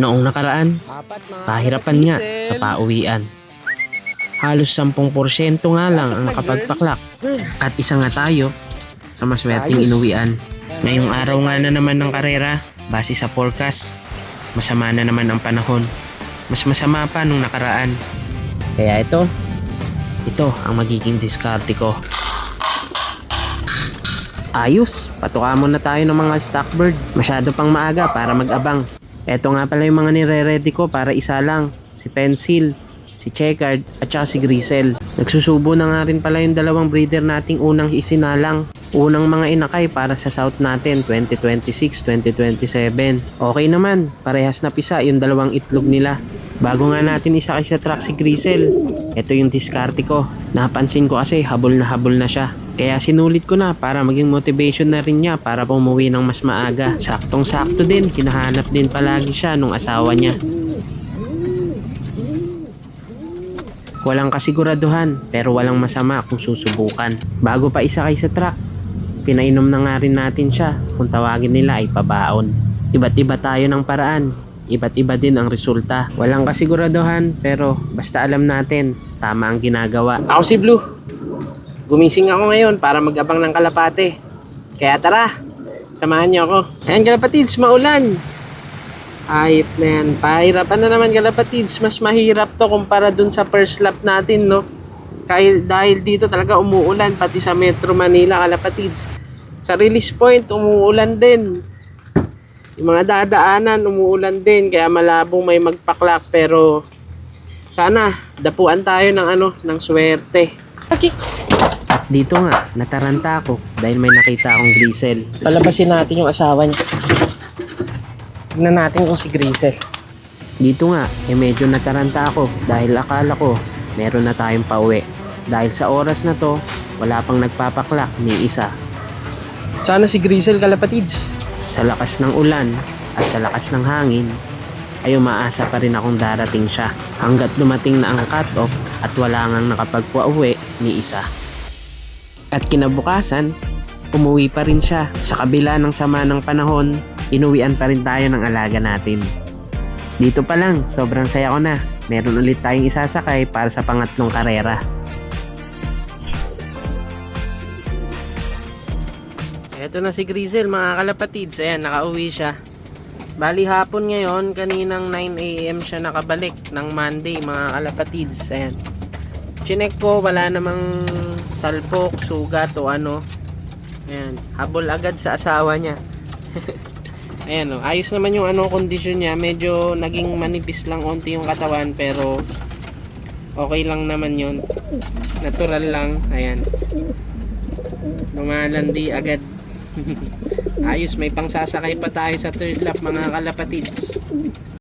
Noong nakaraan, pahirapan nga sa pauwian. Halos 10% nga lang ang nakapagpaklak. At isa nga tayo sa maswerteng inuwian. Ngayong araw nga na naman ng karera, base sa forecast, masama na naman ang panahon. Mas masama pa nung nakaraan. Kaya ito ang magiging diskarte ko. Ayos, patuka muna tayo ng mga stockbird. Masyado pang maaga para mag-abang. Eto nga pala yung mga nire-ready ko para isa lang. Si Pencil, si Checkered, at saka si Grisel. Nagsusubo na nga rin pala yung dalawang breeder nating unang isinalang. Unang mga inakay para sa South natin 2026-2027. Okay naman, parehas na pisa yung dalawang itlog nila. Bago nga natin isakay sa truck si Grisel, ito yung diskarte ko. Napansin ko kasi habol na siya. Kaya sinulit ko na para maging motivation na rin niya para pumuwi ng mas maaga. Saktong-sakto din, hinahanap din palagi siya nung asawa niya. Walang kasiguraduhan pero walang masama kung susubukan. Bago pa isakay sa truck, pinainom na nga rin natin siya kung tawagin nila ay pabaon. Iba't iba tayo ng paraan. Iba't iba din ang resulta. Walang kasiguraduhan pero basta alam natin tama ang ginagawa. Ako si Blue. Gumising ako ngayon para mag-abang ng kalapate. Kaya tara, samahan niyo ako. Ayan kalapatids, maulan. Ayop na yan. Pahirapan na naman kalapatids. Mas mahirap to kumpara dun sa first lap natin, no? Dahil dito talaga umuulan, pati sa Metro Manila kalapatids. Sa release point, umuulan din. Yung mga dadaanan, umuulan din. Kaya malabong may magpaklak. Pero sana, dapuan tayo ng swerte. At dito nga, nataranta ako dahil may nakita akong Grisel. Palabasin natin yung asawa niya. Tignan natin kung si Grisel. Dito nga, medyo nataranta ako dahil akala ko meron na tayong pauwi. Dahil sa oras na to, wala pang nagpapaklak ni isa. Sana si Grisel kalapatids. Sa lakas ng ulan at sa lakas ng hangin, ay umaasa pa rin akong darating siya. Hanggat dumating na ang cut-off at wala ngang nakapagpauwi ni isa. At kinabukasan, umuwi pa rin siya. Sa kabila ng sama ng panahon, inuwian pa rin tayo ng alaga natin. Dito pa lang, sobrang saya ko na. Meron ulit tayong isasakay para sa pangatlong karera. Eto na si Grisel mga kalapatids. Ayan, nakauwi siya. Bali hapon ngayon, kaninang 9 AM siya nakabalik ng Monday mga kalapatids. Ayan. Chinek ko, wala namang salpok, sugat o ano. Ayan, habol agad sa asawa niya. Ayan o, ayos naman yung kondisyon niya. Medyo naging manipis lang onti yung katawan pero okay lang naman yun. Natural lang. Ayan. Lumalandi agad. Ayos, may pangsasakay pa tayo sa third lap mga kalapatids.